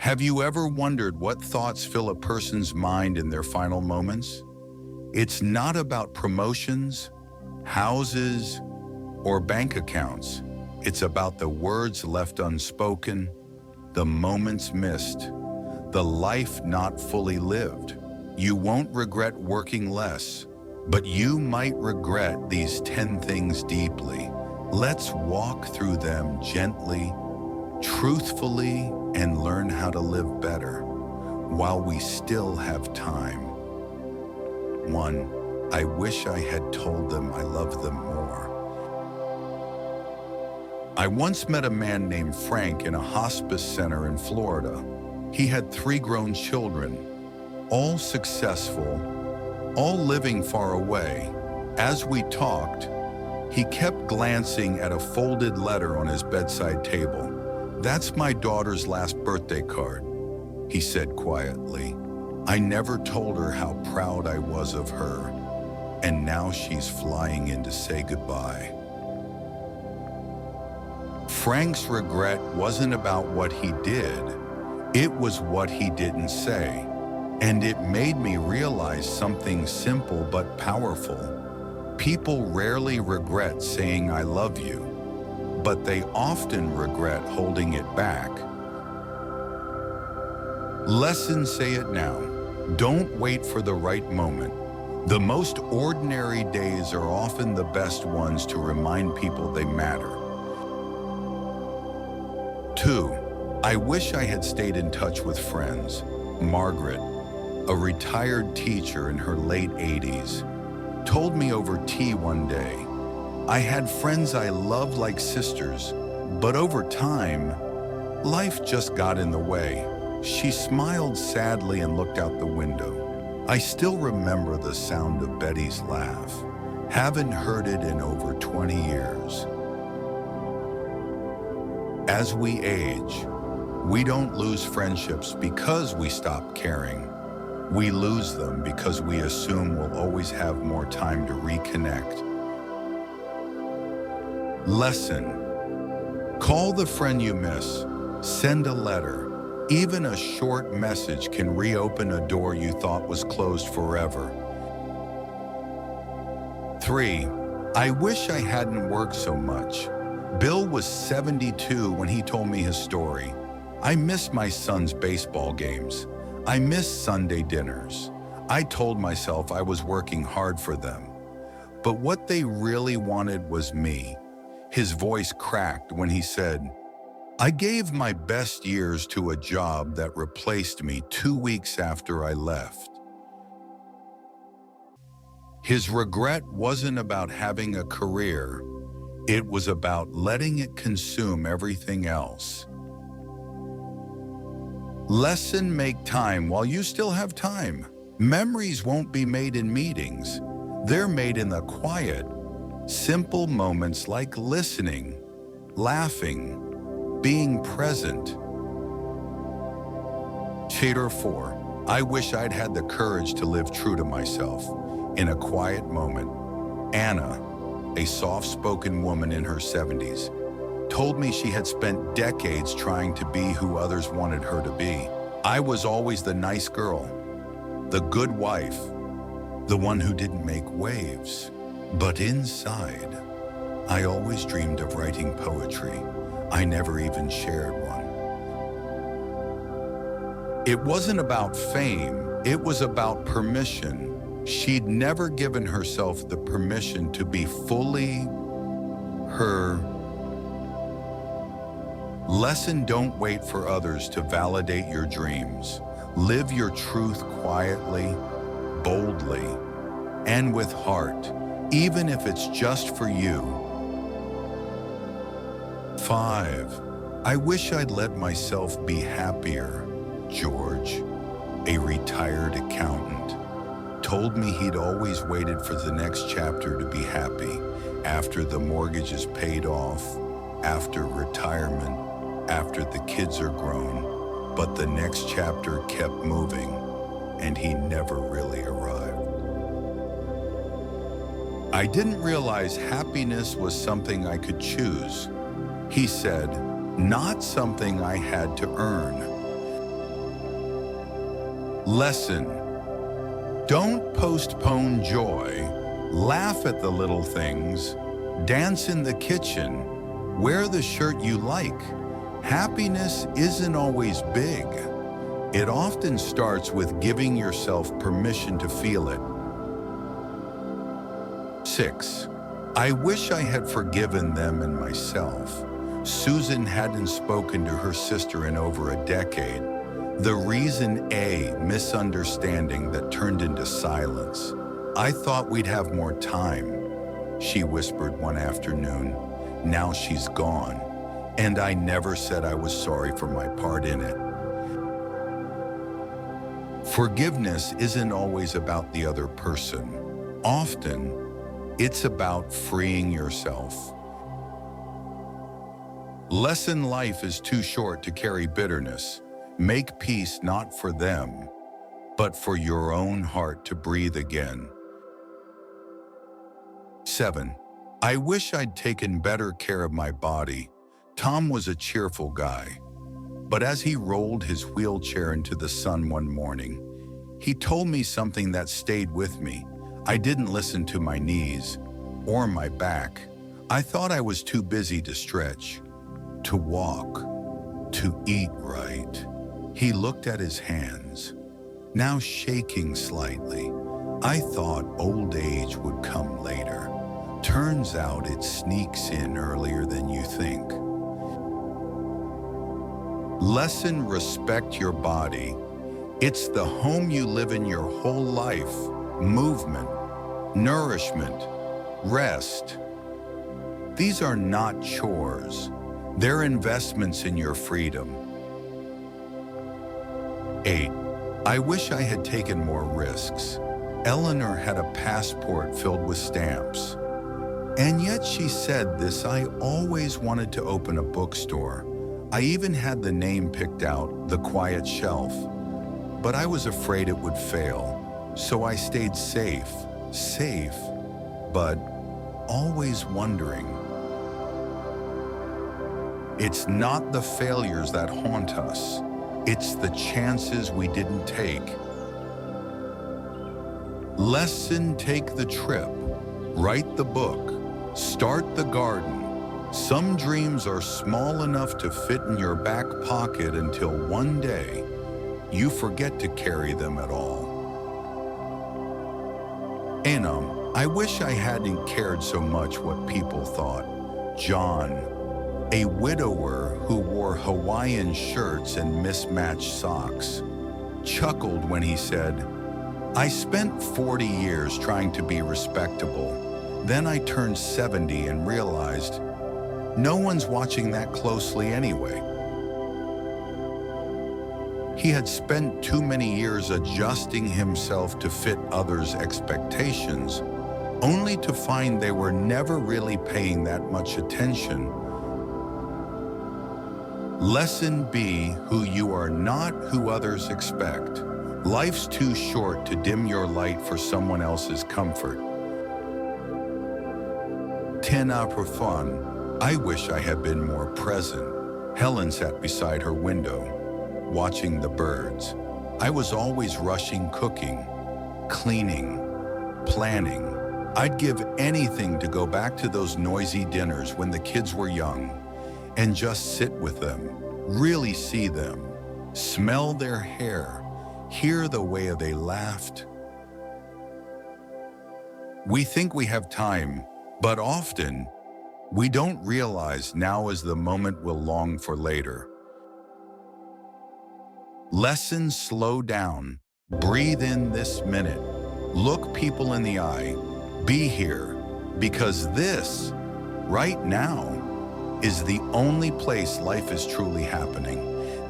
Have you ever wondered what thoughts fill a person's mind in their final moments? It's not about promotions, houses, or bank accounts. It's about the words left unspoken, the moments missed, the life not fully lived. You won't regret working less, but you might regret these 10 things deeply. Let's walk through them gently, truthfully, and learn how to live better while we still have time. 1. I wish I had told them I loved them more. I once met a man named Frank in a hospice center in Florida. He had 3 grown children, all successful, all living far away. As we talked, he kept glancing at a folded letter on his bedside table. "That's my daughter's last birthday card," he said quietly. "I never told her how proud I was of her, and now she's flying in to say goodbye." Frank's regret wasn't about what he did, it was what he didn't say. And it made me realize something simple but powerful. People rarely regret saying "I love you," but they often regret holding it back. Lesson: say it now. Don't wait for the right moment. The most ordinary days are often the best ones to remind people they matter. 2. I wish I had stayed in touch with friends. Margaret, a retired teacher in her late 80s, told me over tea one day, "I had friends I loved like sisters, but over time, life just got in the way." She smiled sadly and looked out the window. I still remember the sound of Betty's laugh. Haven't heard it in over 20 years. As we age, we don't lose friendships because we stop caring. We lose them because we assume we'll always have more time to reconnect. Lesson: call the friend you miss. Send a letter. Even a short message can reopen a door you thought was closed forever. 3. I wish I hadn't worked so much. Bill was 72 when he told me his story. "I miss my son's baseball games. I miss Sunday dinners. I told myself I was working hard for them. But what they really wanted was me." His voice cracked when he said, "I gave my best years to a job that replaced me 2 weeks after I left." His regret wasn't about having a career. It was about letting it consume everything else. Lesson: make time while you still have time. Memories won't be made in meetings. They're made in the quiet, simple moments like listening, laughing, being present. Chapter 4. I wish I'd had the courage to live true to myself. In a quiet moment, Anna, a soft-spoken woman in her 70s, told me she had spent decades trying to be who others wanted her to be. "I was always the nice girl, the good wife, the one who didn't make waves. But inside, I always dreamed of writing poetry. I never even shared one." It wasn't about fame, it was about permission. She'd never given herself the permission to be fully her. Lesson: don't wait for others to validate your dreams. Live your truth quietly, boldly, and with heart, even if it's just for you. 5. I wish I'd let myself be happier. George, a retired accountant, told me he'd always waited for the next chapter to be happy, after the mortgage is paid off, after retirement, after the kids are grown. But the next chapter kept moving, and he never really arrived. "I didn't realize happiness was something I could choose," he said, "not something I had to earn." Lesson: don't postpone joy. Laugh at the little things. Dance in the kitchen. Wear the shirt you like. Happiness isn't always big. It often starts with giving yourself permission to feel it. 6. I wish I had forgiven them and myself. Susan hadn't spoken to her sister in over a decade. The reason a misunderstanding that turned into silence. I thought we'd have more time, she whispered one afternoon. Now she's gone, and I never said I was sorry for my part in it. Forgiveness isn't always about the other person. Often, it's about freeing yourself. Lesson: life is too short to carry bitterness. Make peace not for them, but for your own heart to breathe again. 7. I wish I'd taken better care of my body. Tom was a cheerful guy, but as he rolled his wheelchair into the sun one morning, he told me something that stayed with me. I didn't listen to my knees or my back. I thought I was too busy to stretch, to walk, to eat right. He looked at his hands, now shaking slightly. I thought old age would come later. Turns out it sneaks in earlier than you think. Lesson: respect your body. It's the home you live in your whole life. Movement, nourishment, rest. These are not chores. They're investments in your freedom. 8. I wish I had taken more risks. Eleanor had a passport filled with stamps. And yet she said this: I always wanted to open a bookstore. I even had the name picked out, The Quiet Shelf. But I was afraid it would fail. So I stayed safe, but always wondering. It's not the failures that haunt us. It's the chances we didn't take. Lesson: take the trip. Write the book. Start the garden. Some dreams are small enough to fit in your back pocket until one day you forget to carry them at all. And I wish I hadn't cared so much what people thought. John, a widower who wore Hawaiian shirts and mismatched socks, chuckled when he said, I spent 40 years trying to be respectable. Then I turned 70 and realized no one's watching that closely anyway. He had spent too many years adjusting himself to fit others' expectations, only to find they were never really paying that much attention. Lesson: be who you are, not who others expect. Life's too short to dim your light for someone else's comfort. 10. For fun. I wish I had been more present. Helen sat beside her window, watching the birds. I was always rushing, cooking, cleaning, planning. I'd give anything to go back to those noisy dinners when the kids were young and just sit with them, really see them, smell their hair, hear the way they laughed. We think we have time, but often we don't realize now is the moment we'll long for later. Lesson: slow down. Breathe in this minute. Look people in the eye. Be here, because this, right now, is the only place life is truly happening.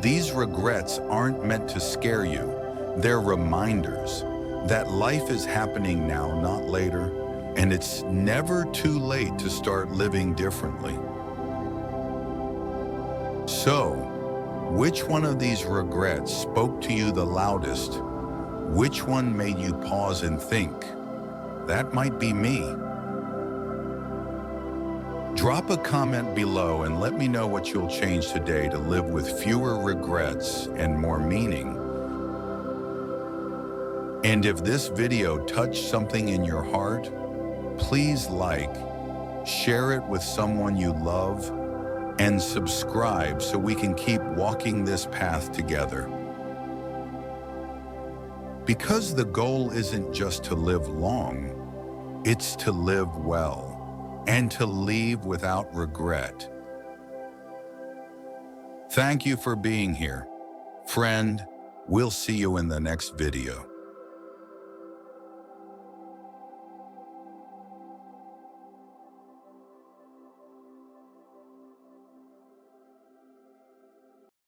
These regrets aren't meant to scare you. They're reminders that life is happening now, not later, and it's never too late to start living differently. So, which one of these regrets spoke to you the loudest? Which one made you pause and think, that might be me? Drop a comment below and let me know what you'll change today to live with fewer regrets and more meaning. And if this video touched something in your heart, please like, share it with someone you love, and subscribe so we can keep walking this path together. Because the goal isn't just to live long, it's to live well and to leave without regret. Thank you for being here. Friend, we'll see you in the next video.